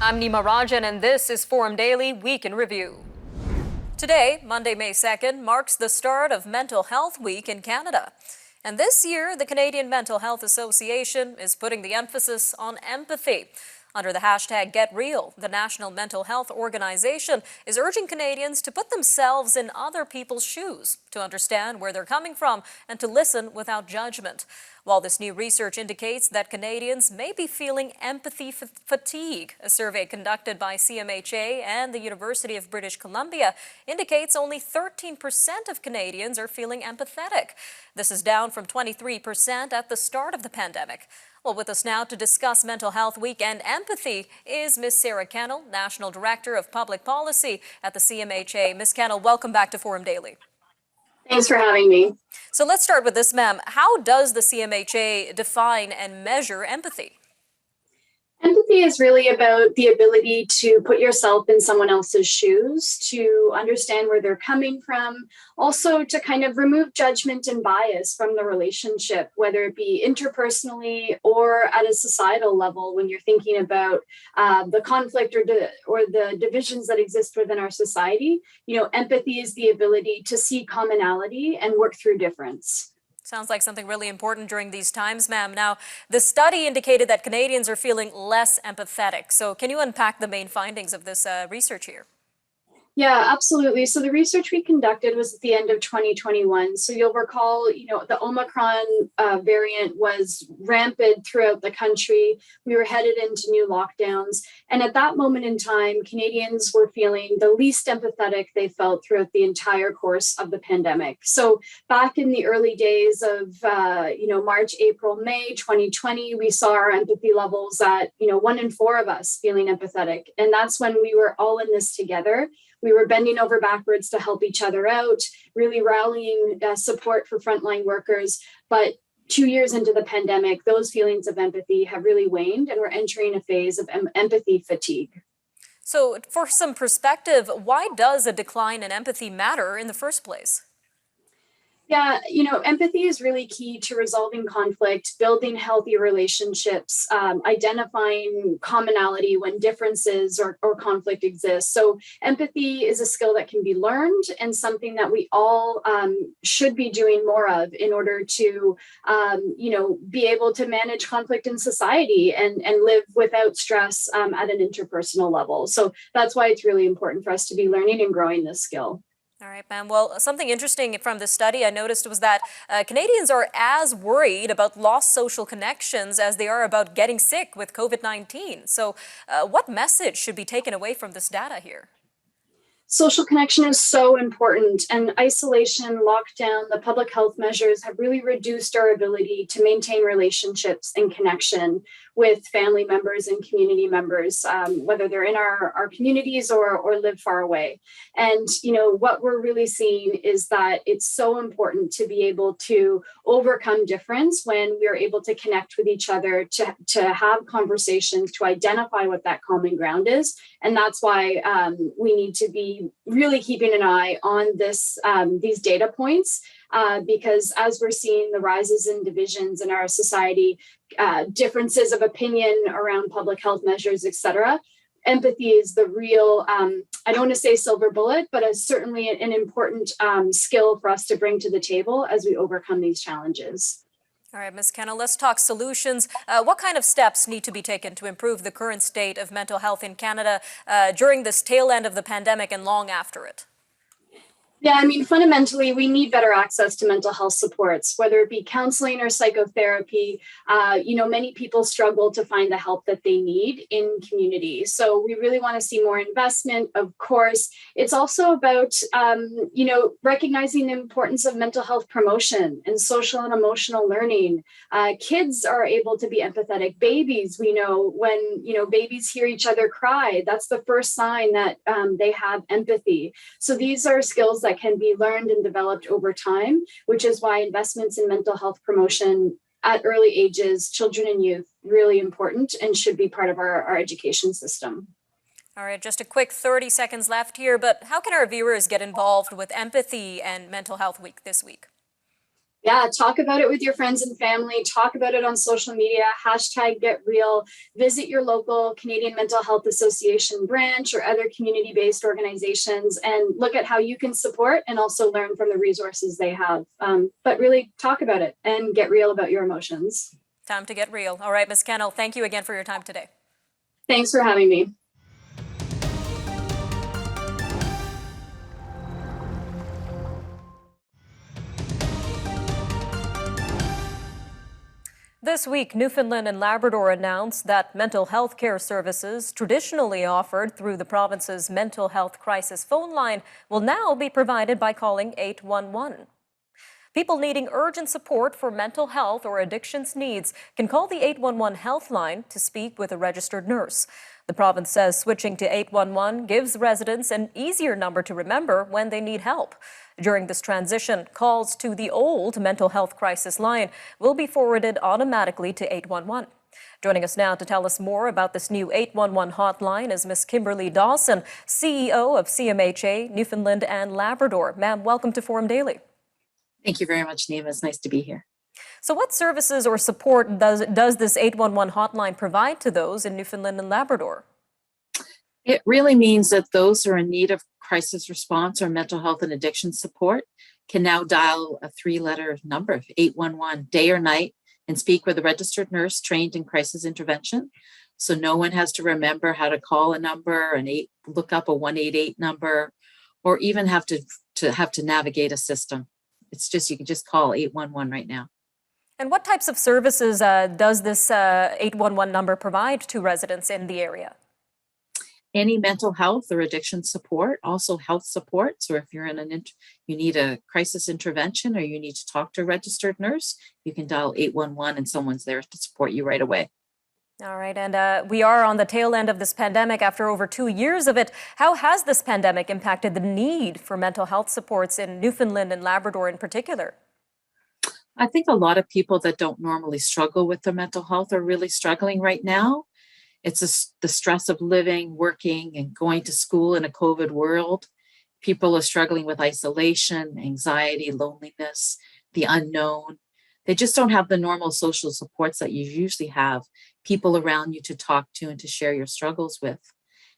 I'm Nima Rajan, and this is Forum Daily Week in Review. Today, Monday, May 2nd, marks the start of Mental Health Week in Canada. And this year, the Canadian Mental Health Association is putting the emphasis on empathy. Under the hashtag #GetReal, the National Mental Health Organization is urging Canadians to put themselves in other people's shoes, to understand where they're coming from, and to listen without judgment. While this new research indicates that Canadians may be feeling empathy fatigue, a survey conducted by Cmha and the University of British Columbia indicates only 13% of Canadians are feeling empathetic. This is down from 23% at the start of the pandemic. Well, with us now to discuss Mental Health Week and empathy is Ms. Sarah Kennel, National Director of Public Policy at the Cmha. Ms. Kennel, welcome back to Forum Daily. Thanks for having me. So let's start with this, ma'am. How does the Cmha define and measure empathy? Empathy is really about the ability to put yourself in someone else's shoes, to understand where they're coming from, also to kind of remove judgment and bias from the relationship, whether it be interpersonally or at a societal level when you're thinking about the conflict or the divisions that exist within our society. Empathy is the ability to see commonality and work through difference. Sounds like something really important during these times, ma'am. Now, the study indicated that Canadians are feeling less empathetic. So can you unpack the main findings of this research here? Yeah, absolutely. So the research we conducted was at the end of 2021. So you'll recall, the Omicron variant was rampant throughout the country. We were headed into new lockdowns. And at that moment in time, Canadians were feeling the least empathetic they felt throughout the entire course of the pandemic. So back in the early days of, March, April, May 2020, we saw our empathy levels at, 1 in 4 of us feeling empathetic. And that's when we were all in this together. We were bending over backwards to help each other out, really rallying support for frontline workers. But 2 years into the pandemic, those feelings of empathy have really waned, and we're entering a phase of empathy fatigue. So for some perspective, why does a decline in empathy matter in the first place? Yeah, empathy is really key to resolving conflict, building healthy relationships, identifying commonality when differences or conflict exists. So empathy is a skill that can be learned and something that we all should be doing more of in order to, be able to manage conflict in society and live without stress at an interpersonal level. So that's why it's really important for us to be learning and growing this skill. All right, ma'am. Well, something interesting from this study I noticed was that Canadians are as worried about lost social connections as they are about getting sick with COVID-19. So what message should be taken away from this data here? Social connection is so important, and isolation, lockdown, the public health measures have really reduced our ability to maintain relationships and connection with family members and community members, whether they're in our communities or live far away. And, what we're really seeing is that it's so important to be able to overcome difference when we're able to connect with each other, to have conversations, to identify what that common ground is. And that's why we need to be really keeping an eye on these data points, because as we're seeing the rises in divisions in our society, differences of opinion around public health measures, et cetera, empathy is the real, I don't want to say silver bullet, but it's certainly an important skill for us to bring to the table as we overcome these challenges. All right, Ms. Kennel, let's talk solutions. What kind of steps need to be taken to improve the current state of mental health in Canada during this tail end of the pandemic and long after it? Yeah, fundamentally, we need better access to mental health supports, whether it be counseling or psychotherapy. Many people struggle to find the help that they need in community. So we really want to see more investment, of course. It's also about, recognizing the importance of mental health promotion and social and emotional learning. Kids are able to be empathetic. Babies, we know when, babies hear each other cry, that's the first sign that they have empathy. So these are skills that can be learned and developed over time, which is why investments in mental health promotion at early ages, children and youth, really important and should be part of our education system. All right, just a quick 30 seconds left here, but how can our viewers get involved with Empathy and Mental Health Week this week? Yeah, talk about it with your friends and family. Talk about it on social media. Hashtag get real. Visit your local Canadian Mental Health Association branch or other community based organizations and look at how you can support and also learn from the resources they have. But really talk about it and get real about your emotions. Time to get real. All right, Ms. Kennel, thank you again for your time today. Thanks for having me. This week, Newfoundland and Labrador announced that mental health care services traditionally offered through the province's mental health crisis phone line will now be provided by calling 811. People needing urgent support for mental health or addictions needs can call the 811 health line to speak with a registered nurse. The province says switching to 811 gives residents an easier number to remember when they need help. During this transition, calls to the old mental health crisis line will be forwarded automatically to 811. Joining us now to tell us more about this new 811 hotline is Ms. Kimberly Dawson, CEO of Cmha, Newfoundland and Labrador. Ma'am, welcome to Forum Daily. Thank you very much, Neva. It's nice to be here. So what services or support does this 811 hotline provide to those in Newfoundland and Labrador? It really means that those who are in need of crisis response or mental health and addiction support can now dial a 3-letter number, 811, day or night, and speak with a registered nurse trained in crisis intervention. So no one has to remember how to call a number, look up a 188 number, or even have to navigate a system. It's just, you can just call 811 right now. And what types of services does this 811 number provide to residents in the area? Any mental health or addiction support, also health support. So if you're in you need a crisis intervention or you need to talk to a registered nurse, you can dial 811 and someone's there to support you right away. All right, and we are on the tail end of this pandemic after over 2 years of it. How has this pandemic impacted the need for mental health supports in Newfoundland and Labrador in particular? I think a lot of people that don't normally struggle with their mental health are really struggling right now. It's the stress of living, working, and going to school in a COVID world. People are struggling with isolation, anxiety, loneliness, the unknown. They just don't have the normal social supports that you usually have, people around you to talk to and to share your struggles with.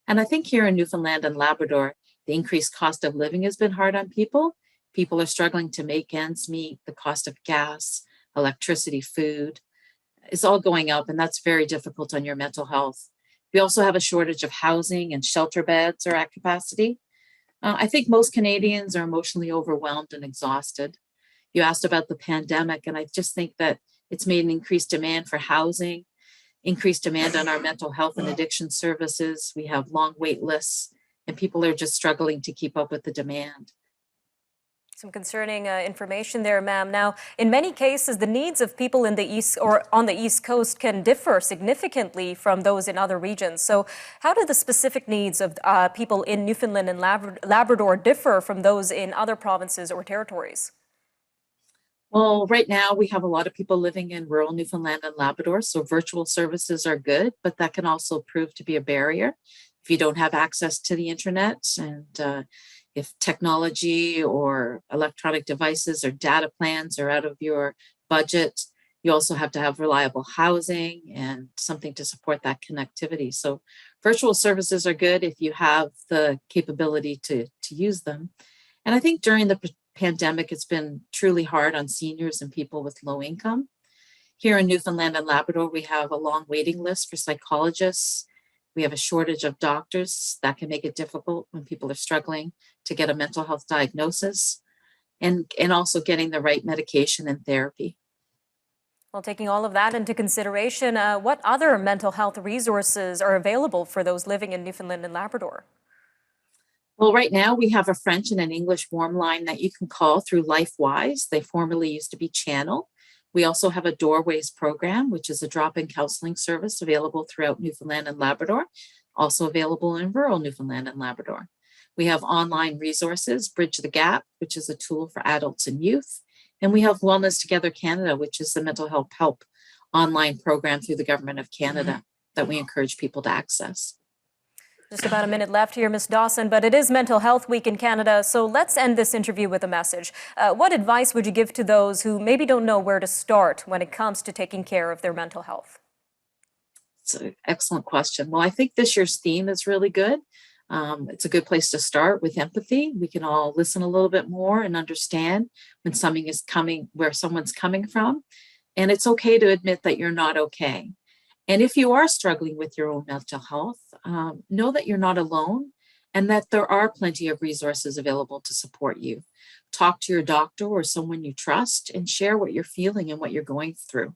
And I think here in Newfoundland and Labrador, the increased cost of living has been hard on people. People are struggling to make ends meet. The cost of gas, electricity, food is all going up, and that's very difficult on your mental health. We also have a shortage of housing and shelter beds are at capacity. I think most Canadians are emotionally overwhelmed and exhausted. You asked about the pandemic, and I just think that it's made an increased demand for housing, increased demand on our mental health and addiction services. We have long wait lists, and people are just struggling to keep up with the demand. Some concerning information there, ma'am. Now, in many cases, the needs of people in the East or on the East Coast can differ significantly from those in other regions. So how do the specific needs of people in Newfoundland and Labrador differ from those in other provinces or territories? Well, right now we have a lot of people living in rural Newfoundland and Labrador, so virtual services are good, but that can also prove to be a barrier if you don't have access to the internet and if technology or electronic devices or data plans are out of your budget. You also have to have reliable housing and something to support that connectivity. So virtual services are good if you have the capability to use them. And I think during the pandemic, it's been truly hard on seniors and people with low income. Here in Newfoundland and Labrador, we have a long waiting list for psychologists. We have a shortage of doctors. That can make it difficult when people are struggling to get a mental health diagnosis and also getting the right medication and therapy. Well, taking all of that into consideration, what other mental health resources are available for those living in Newfoundland and Labrador? Well, right now we have a French and an English warm line that you can call through LifeWise. They formerly used to be Channel. We also have a Doorways program, which is a drop-in counseling service available throughout Newfoundland and Labrador, also available in rural Newfoundland and Labrador. We have online resources, Bridge the Gap, which is a tool for adults and youth. And we have Wellness Together Canada, which is the mental health help online program through the Government of Canada that we encourage people to access. Just about a minute left here, Ms. Dawson, but it is Mental Health Week in Canada, so let's end this interview with a message. What advice would you give to those who maybe don't know where to start when it comes to taking care of their mental health? It's an excellent question. Well, I think this year's theme is really good. It's a good place to start with empathy. We can all listen a little bit more and understand when something is coming, where someone's coming from. And it's okay to admit that you're not okay. And if you are struggling with your own mental health, know that you're not alone and that there are plenty of resources available to support you. Talk to your doctor or someone you trust and share what you're feeling and what you're going through.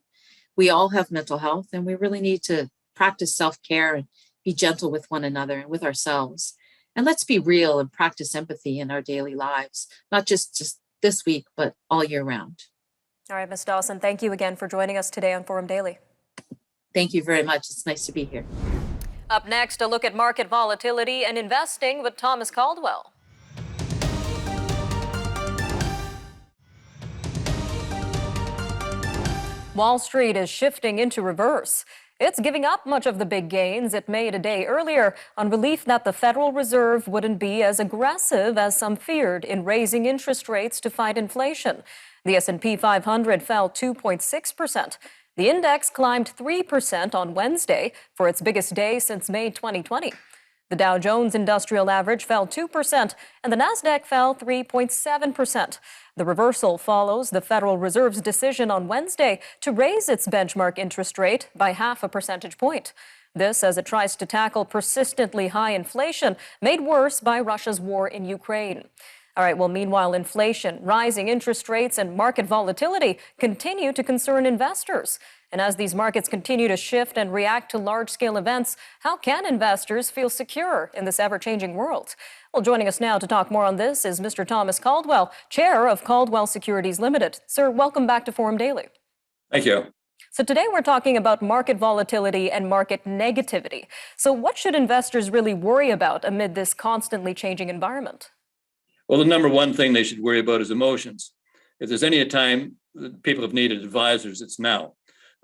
We all have mental health, and we really need to practice self-care and be gentle with one another and with ourselves. And let's be real and practice empathy in our daily lives, not just this week, but all year round. All right, Ms. Dawson, thank you again for joining us today on Forum Daily. Thank you very much. It's nice to be here. Up next, a look at market volatility and investing with Thomas Caldwell. Wall Street is shifting into reverse. It's giving up much of the big gains it made a day earlier on belief that the Federal Reserve wouldn't be as aggressive as some feared in raising interest rates to fight inflation. The S&P 500 fell 2.6%. The index climbed 3% on Wednesday for its biggest day since May 2020. The Dow Jones Industrial Average fell 2%, and the Nasdaq fell 3.7%. The reversal follows the Federal Reserve's decision on Wednesday to raise its benchmark interest rate by 0.5 percentage point. This as it tries to tackle persistently high inflation made worse by Russia's war in Ukraine. All right, well, meanwhile, inflation, rising interest rates, and market volatility continue to concern investors. And as these markets continue to shift and react to large-scale events, how can investors feel secure in this ever-changing world? Well, joining us now to talk more on this is Mr. Thomas Caldwell, chair of Caldwell Securities Limited. Sir, welcome back to Forum Daily. Thank you. So today we're talking about market volatility and market negativity. So what should investors really worry about amid this constantly changing environment? Well, the number one thing they should worry about is emotions. If there's any time that people have needed advisors, it's now.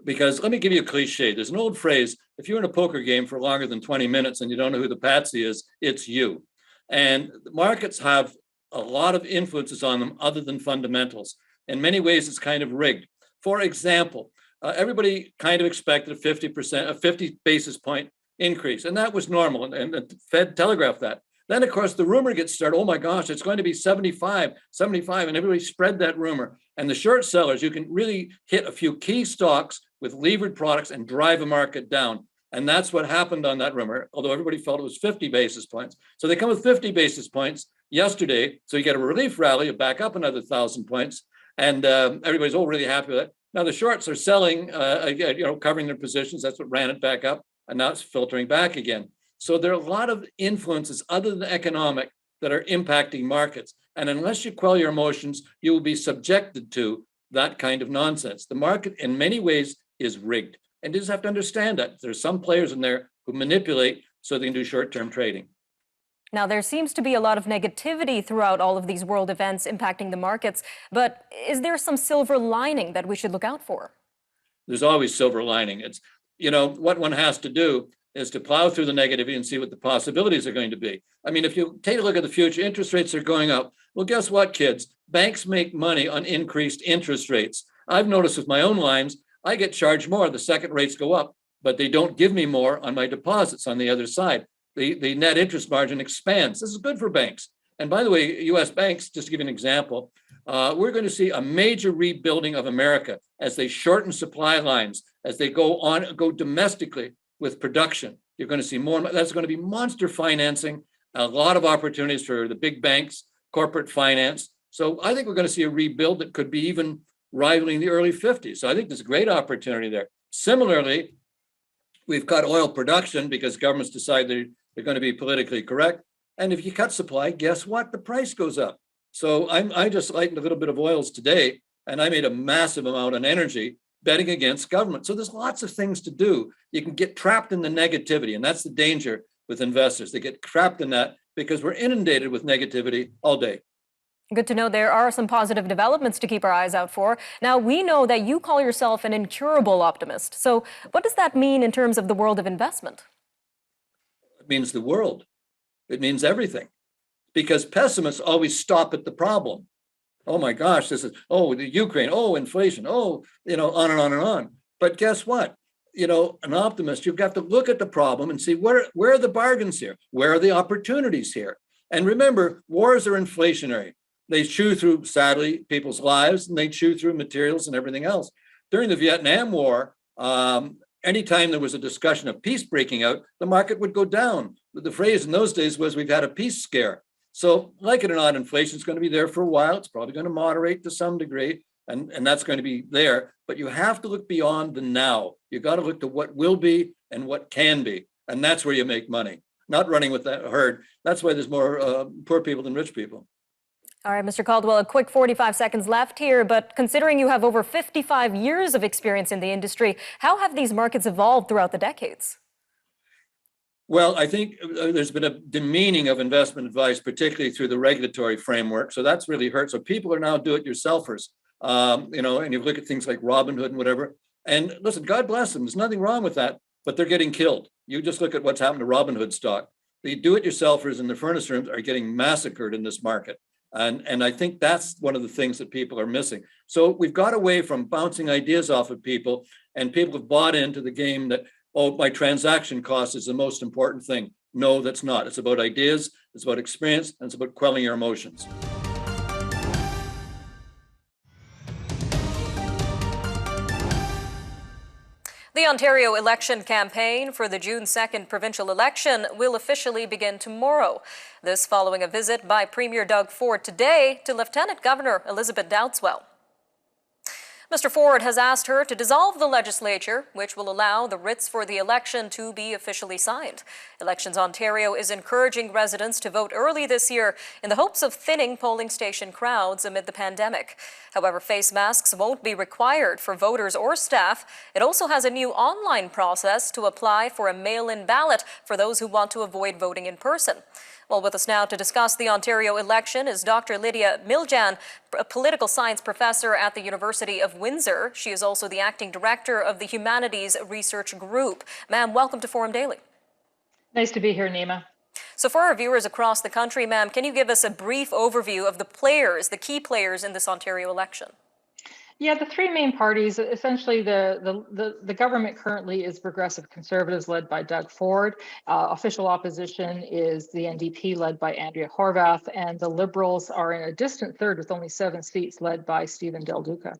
Because let me give you a cliche. There's an old phrase, if you're in a poker game for longer than 20 minutes and you don't know who the patsy is, it's you. And the markets have a lot of influences on them other than fundamentals. In many ways, it's kind of rigged. For example, everybody kind of expected a 50 basis point increase, and that was normal, and the Fed telegraphed that. Then, of course, the rumor gets started, oh my gosh, it's going to be 75, and everybody spread that rumor. And the short sellers, you can really hit a few key stocks with levered products and drive a market down. And that's what happened on that rumor, although everybody felt it was 50 basis points. So they come with 50 basis points yesterday. So you get a relief rally, back up another 1,000 points. And everybody's all really happy with it. Now the shorts are selling, covering their positions. That's what ran it back up. And now it's filtering back again. So there are a lot of influences other than economic that are impacting markets. And unless you quell your emotions, you will be subjected to that kind of nonsense. The market in many ways is rigged. And you just have to understand that. There's some players in there who manipulate so they can do short-term trading. Now, there seems to be a lot of negativity throughout all of these world events impacting the markets. But is there some silver lining that we should look out for? There's always silver lining. It's, what one has to do is to plow through the negativity and see what the possibilities are going to be. I mean, if you take a look at the future, interest rates are going up. Well, guess what, kids? Banks make money on increased interest rates. I've noticed with my own lines, I get charged more the second rates go up, but they don't give me more on my deposits on the other side. The net interest margin expands. This is good for banks. And by the way, US banks, just to give you an example, we're going to see a major rebuilding of America as they shorten supply lines, as they go domestically with production. You're going to see more. That's going to be monster financing, a lot of opportunities for the big banks, corporate finance. So I think we're going to see a rebuild that could be even rivaling the early 50s. So I think there's a great opportunity there. Similarly, we've cut oil production because governments decide they're going to be politically correct. And if you cut supply, guess what? The price goes up. So I just lightened a little bit of oils today, and I made a massive amount on energy betting against government. So there's lots of things to do. You can get trapped in the negativity, and that's the danger with investors. They get trapped in that because we're inundated with negativity all day. Good to know there are some positive developments to keep our eyes out for. Now, we know that you call yourself an incurable optimist. So what does that mean in terms of the world of investment? It means the world. It means everything. Because pessimists always stop at the problem. Oh my gosh, this is, oh, the Ukraine, oh, inflation, oh, on and on and on. But guess what? An optimist, you've got to look at the problem and see where are the bargains here? Where are the opportunities here? And remember, wars are inflationary. They chew through, sadly, people's lives, and they chew through materials and everything else. During the Vietnam War, anytime there was a discussion of peace breaking out, the market would go down. The phrase in those days was, we've had a peace scare. So like it or not, inflation is going to be there for a while. It's probably going to moderate to some degree, and that's going to be there. But you have to look beyond the now. You got to look to what will be and what can be. And that's where you make money, not running with that herd. That's why there's more poor people than rich people. All right, Mr. Caldwell, a quick 45 seconds left here, but considering you have over 55 years of experience in the industry, how have these markets evolved throughout the decades? Well, I think there's been a demeaning of investment advice, particularly through the regulatory framework. So that's really hurt. So people are now do-it-yourselfers, and you look at things like Robinhood and whatever. And listen, God bless them. There's nothing wrong with that, but they're getting killed. You just look at what's happened to Robinhood stock. The do-it-yourselfers in the furnace rooms are getting massacred in this market. And I think that's one of the things that people are missing. So we've got away from bouncing ideas off of people, and people have bought into the game that, oh, my transaction cost is the most important thing. No, that's not. It's about ideas, it's about experience, and it's about quelling your emotions. The Ontario election campaign for the June 2nd provincial election will officially begin tomorrow. This following a visit by Premier Doug Ford today to Lieutenant Governor Elizabeth Dowdeswell. Mr. Ford has asked her to dissolve the legislature, which will allow the writs for the election to be officially signed. Elections Ontario is encouraging residents to vote early this year in the hopes of thinning polling station crowds amid the pandemic. However, face masks won't be required for voters or staff. It also has a new online process to apply for a mail-in ballot for those who want to avoid voting in person. Well, with us now to discuss the Ontario election is Dr. Lydia Miljan, a political science professor at the University of Windsor. She is also the acting director of the Humanities Research Group. Ma'am, welcome to Forum Daily. Nice to be here, Nima. So for our viewers across the country, ma'am, can you give us a brief overview of the key players in this Ontario election? Yeah, the three main parties, essentially the government currently is Progressive Conservatives led by Doug Ford. Official opposition is the NDP led by Andrea Horwath, and the Liberals are in a distant third with only 7 seats led by Stephen Del Duca.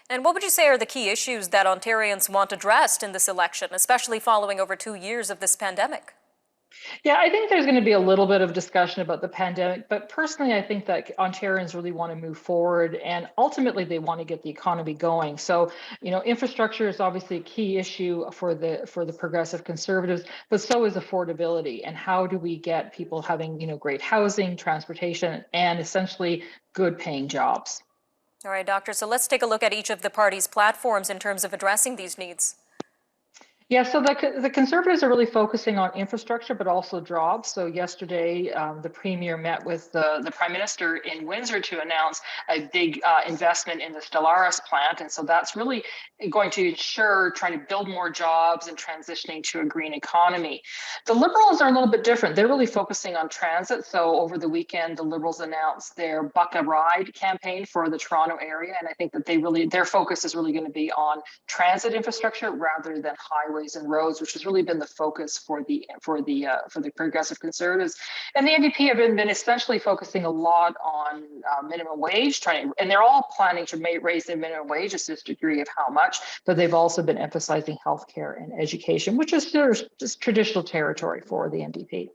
And what would you say are the key issues that Ontarians want addressed in this election, especially following over 2 years of this pandemic? Yeah, I think there's going to be a little bit of discussion about the pandemic, but personally, I think that Ontarians really want to move forward, and ultimately they want to get the economy going. So, infrastructure is obviously a key issue for the Progressive Conservatives, but so is affordability. And how do we get people having, great housing, transportation, and essentially good paying jobs? All right, Doctor. So let's take a look at each of the parties' platforms in terms of addressing these needs. Yeah, so the Conservatives are really focusing on infrastructure, but also jobs. So yesterday, the Premier met with the Prime Minister in Windsor to announce a big investment in the Stellaris plant. And so that's really going to ensure trying to build more jobs and transitioning to a green economy. The Liberals are a little bit different. They're really focusing on transit. So over the weekend, the Liberals announced their Buck a Ride campaign for the Toronto area. And I think that their focus is really going to be on transit infrastructure rather than highways and roads, which has really been the focus for the Progressive Conservatives. And the NDP have been essentially focusing a lot on minimum wage, and they're all planning to raise the minimum wage, just this degree of how much, but they've also been emphasizing healthcare and education, which is just traditional territory for the NDP.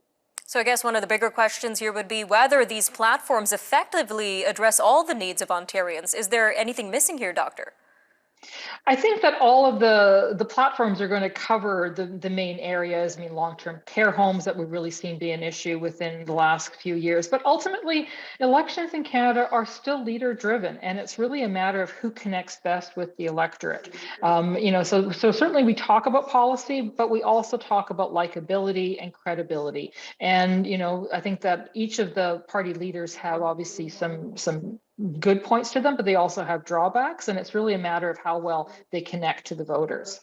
So I guess one of the bigger questions here would be whether these platforms effectively address all the needs of Ontarians. Is there anything missing here, Doctor? I think that all of the platforms are going to cover the main areas. I mean, long-term care homes that we've really seen be an issue within the last few years. But ultimately, elections in Canada are still leader-driven, and it's really a matter of who connects best with the electorate. So certainly we talk about policy, but we also talk about likability and credibility. And I think that each of the party leaders have obviously some good points to them, but they also have drawbacks, and it's really a matter of how well they connect to the voters.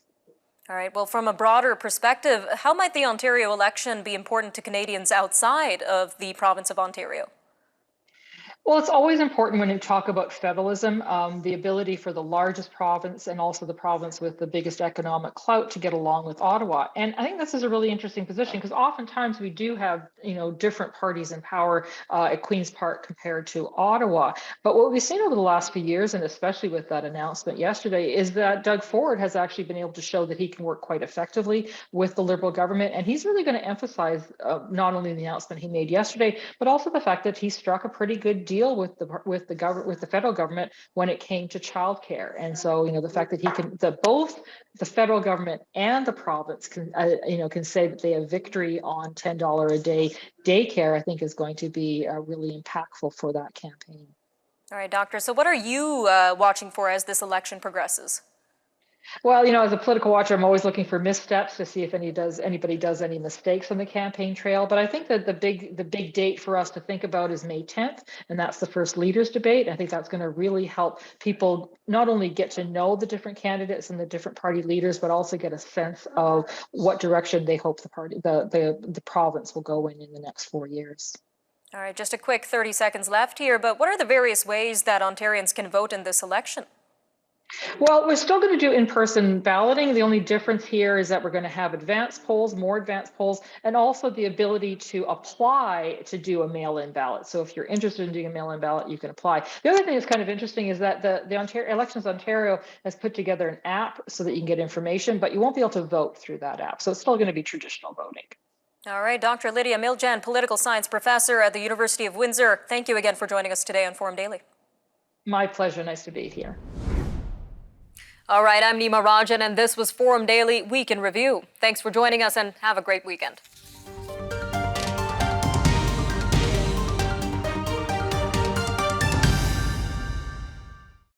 All right. Well, from a broader perspective, how might the Ontario election be important to Canadians outside of the province of Ontario? Well, it's always important when you talk about federalism, the ability for the largest province and also the province with the biggest economic clout to get along with Ottawa. And I think this is a really interesting position because oftentimes we do have, different parties in power at Queen's Park compared to Ottawa. But what we've seen over the last few years, and especially with that announcement yesterday, is that Doug Ford has actually been able to show that he can work quite effectively with the Liberal government. And he's really going to emphasize not only the announcement he made yesterday, but also the fact that he struck a pretty good deal with the federal government when it came to childcare. And so, the fact that he can, that both the federal government and the province can, can say that they have victory on $10 a day daycare, I think is going to be really impactful for that campaign. All right, Doctor. So what are you watching for as this election progresses? Well, as a political watcher, I'm always looking for missteps to see if anybody does any mistakes on the campaign trail. But I think that the big date for us to think about is May 10th, and that's the first leaders debate. I think that's going to really help people not only get to know the different candidates and the different party leaders, but also get a sense of what direction they hope the province will go in the next 4 years. All right, just a quick 30 seconds left here, but what are the various ways that Ontarians can vote in this election? Well, we're still going to do in-person balloting. The only difference here is that we're going to have more advanced polls, and also the ability to apply to do a mail-in ballot. So if you're interested in doing a mail-in ballot, you can apply. The other thing that's kind of interesting is that the Ontario Elections Ontario has put together an app so that you can get information, but you won't be able to vote through that app. So it's still going to be traditional voting. All right, Dr. Lydia Miljan, political science professor at the University of Windsor. Thank you again for joining us today on Forum Daily. My pleasure. Nice to be here. All right, I'm Nima Rajan, and this was Forum Daily Week in Review. Thanks for joining us, and have a great weekend.